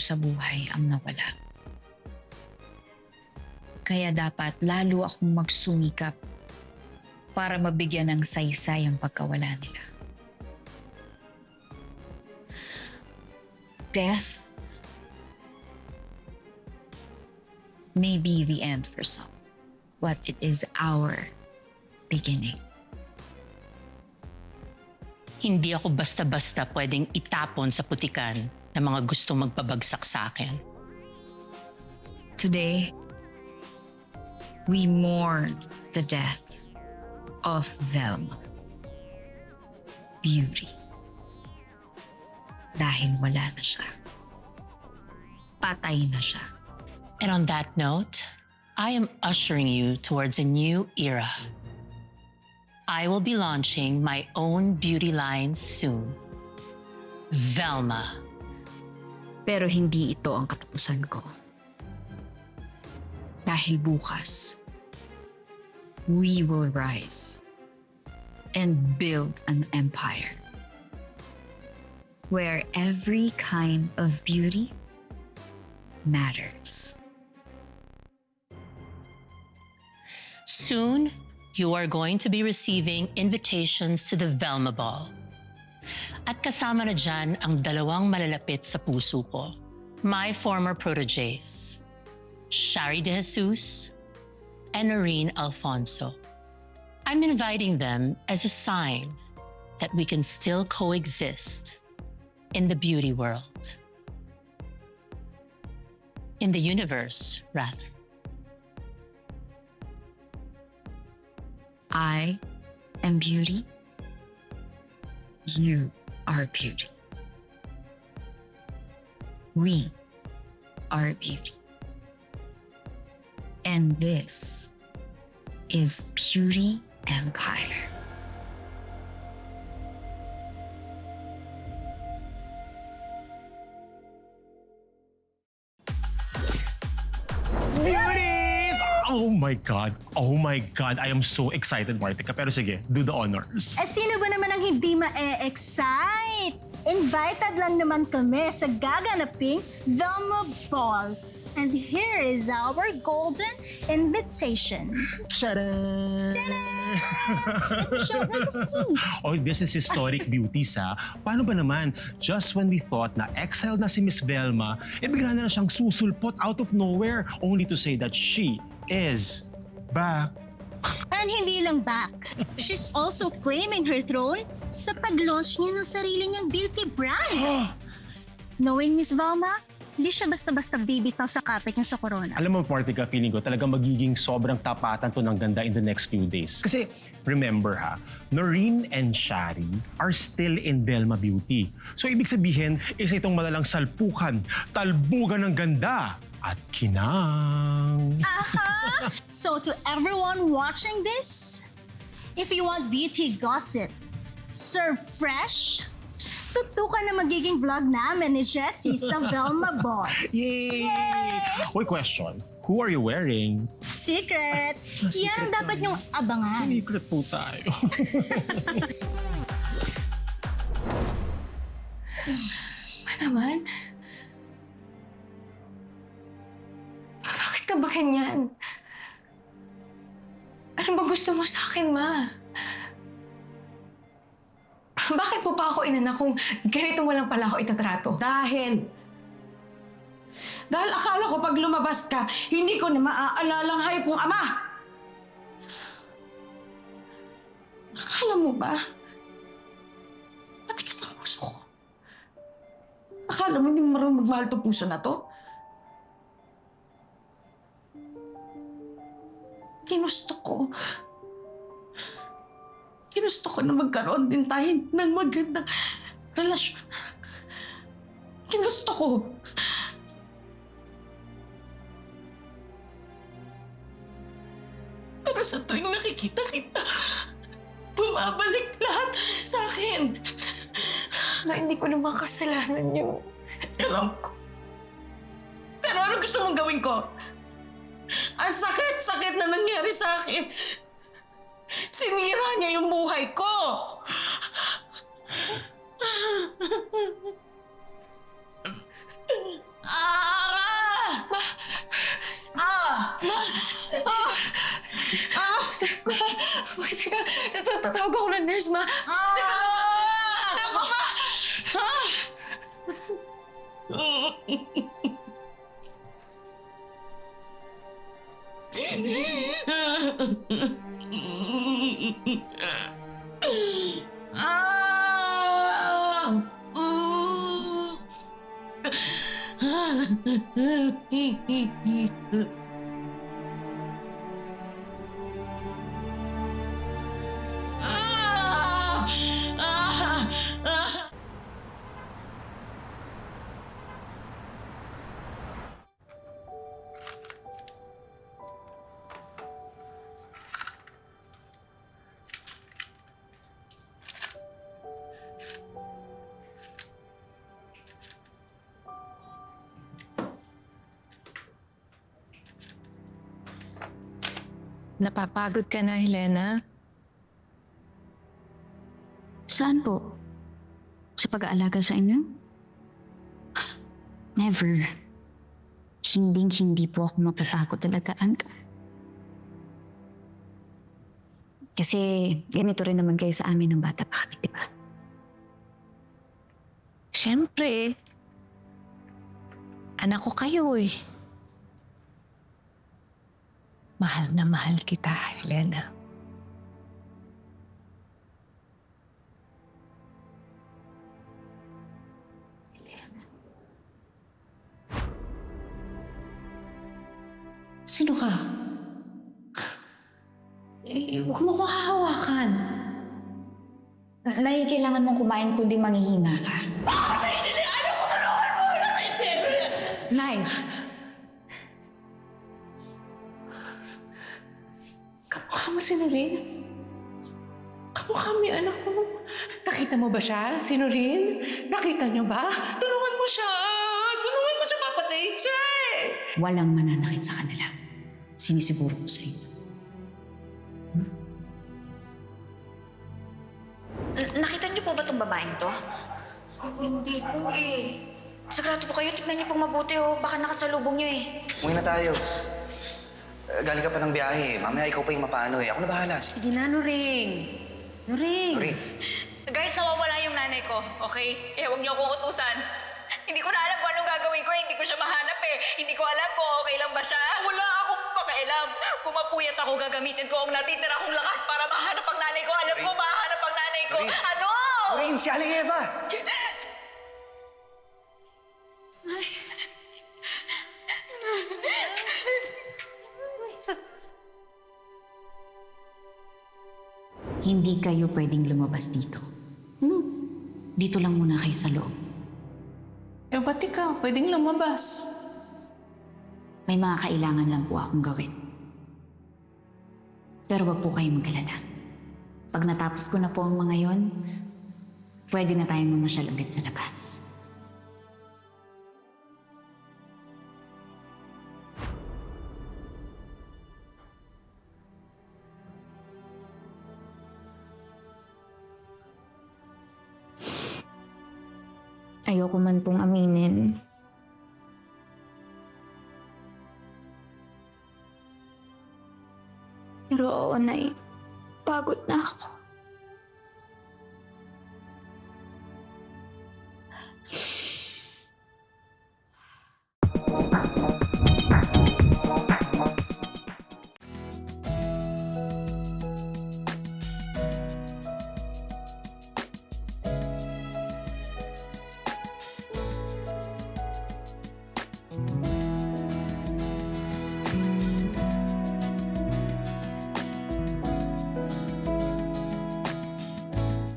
sa buhay ang nawala. Kaya dapat lalo akong magsumikap para mabigyan ng saysay ang pagkawala nila. Death may be the end for some, but it is our beginning. Hindi ako basta-basta pwedeng itapon sa putikan ng mga gustong magpabagsak sa akin. Today, we mourn the death of Velma. Beauty. Dahil wala na siya. Patay na siya. And on that note, I am ushering you towards a new era. I will be launching my own beauty line soon. Velma. Pero hindi ito ang katapusan ko. Dahil bukas, we will rise and build an empire where every kind of beauty matters. Soon, you are going to be receiving invitations to the Velma Ball. At kasama na dyan ang dalawang malalapit sa puso ko, my former proteges, Shari De Jesus and Noreen Alfonso. I'm inviting them as a sign that we can still coexist in the beauty world. In the universe, rather. I am beauty. You are beauty. We are beauty. And this is Beauty Empire. Beauty! Oh my God! Oh my God! I am so excited, Martika. Pero sige, do the honors. Sino ba naman ang hindi ma-excite? Invited lang naman kami sa gaganaping Velma Ball. And here is our golden invitation. Tada! Oh, this is historic beauties, ha? Paano ba naman, just when we thought na exiled na si Miss Velma, bigla na siyang susulpot out of nowhere only to say that she is back. And hindi lang back. She's also claiming her throne sa pag-launch niya ng sarili niyang beauty brand. Knowing Miss Velma, hindi siya basta-basta bibitaw sa kapit niya sa corona. Alam mo, Martika, feeling ko talagang magiging sobrang tapatan to ng ganda in the next few days. Kasi, remember ha, Noreen and Shari are still in Velma Beauty. So, ibig sabihin, isa itong malalang salpukan, talbugan ng ganda, at kinang. Aha! So to everyone watching this, if you want beauty gossip, served fresh, tutukan na magiging vlog namin ni Jessie sa Velma Ball. Yay! Uy, question. Who are you wearing? Secret! Yan ang dapat niyong abangan. Secret po tayo. Ma naman? Bakit ka ba ganyan? Ano ba gusto mo sa akin, Ma? Bakit mo pa ako inanak kung ganito mo lang pala ako itatrato? Dahil akala ko pag lumabas ka, hindi ko na maaalala ang hayop mong ama. Akala mo ba? Matigas ang puso ko. Akala mo hindi mo marunong magmahal to puso na to? Ginusto ko na magkaroon din tayo ng magandang relasyon. Ginusto ko. Pero sa tuwing nakikita kita, bumabalik lahat sa akin. Ma, hindi ko naman kasalanan yun. Alam ko. Pero ano gusto mong gawin ko? Ang sakit-sakit na nangyari sa akin. Sinira niya yung buhay ko. Tawag ako ng nurse, ma. Teka lang. Teka, ma. Napapagod ka na, Helena? Saan po? Sa pag-aalaga sa inyo? Never. Hindi po ako mapapagod talaga, Anka. Kasi ganito rin naman kayo sa amin ng bata pa kami, di ba? Siyempre. Anak ko kayo eh. Mahal na mahal kita, Helena. Sino ka? Huwag mo ko hahawakan. Kailangan mong kumain kundi manghihina ka. Nay! Kamukha mo si Noreen? Kamukha mo yung anak ko. Nakita mo ba siya, si Noreen? Nakita niyo ba? Tulungan mo siya! Tulungan mo siya, papatay siya eh! Walang mananakit sa kanila. Sinisiguro ko sa inyo. Nakita niyo po ba tong babaeng to? Hindi po eh. Sigurado po kayo, tignan niyo pong mabuti oh. Baka nakasalubong niyo eh. Umuwi na tayo. Galing ka pa ng biyahe. Mamaya ikaw pa yung mapaano eh. Ako na bahala. Sige na, Noreen. Noreen! Sorry. Guys, nawawala yung nanay ko, okay? Kaya huwag niyo akong utusan. Hindi ko na alam kung anong gagawin ko. Hindi ko siya mahanap eh. Hindi ko alam kung okay lang ba siya. Wala akong pakialam. Kung mapuyat ako, gagamitin ko ang natitira kong lakas para mahanap ang nanay ko. Alam ko, mahanap ang nanay ko. Noreen. Ano? Noreen, si Aling Eva! Hindi kayo pwedeng lumabas dito. Dito lang muna kayo sa loob. Eh, ba't ikaw? Pwedeng lumabas. May mga kailangan lang po akong gawin. Pero wag po kayong mag-alala. Pag natapos ko na po ang mga yon, pwede na tayong mamasyal ulit sa labas. Ayoko man pong aminin. Pero oo, Nay. Pagod na ako.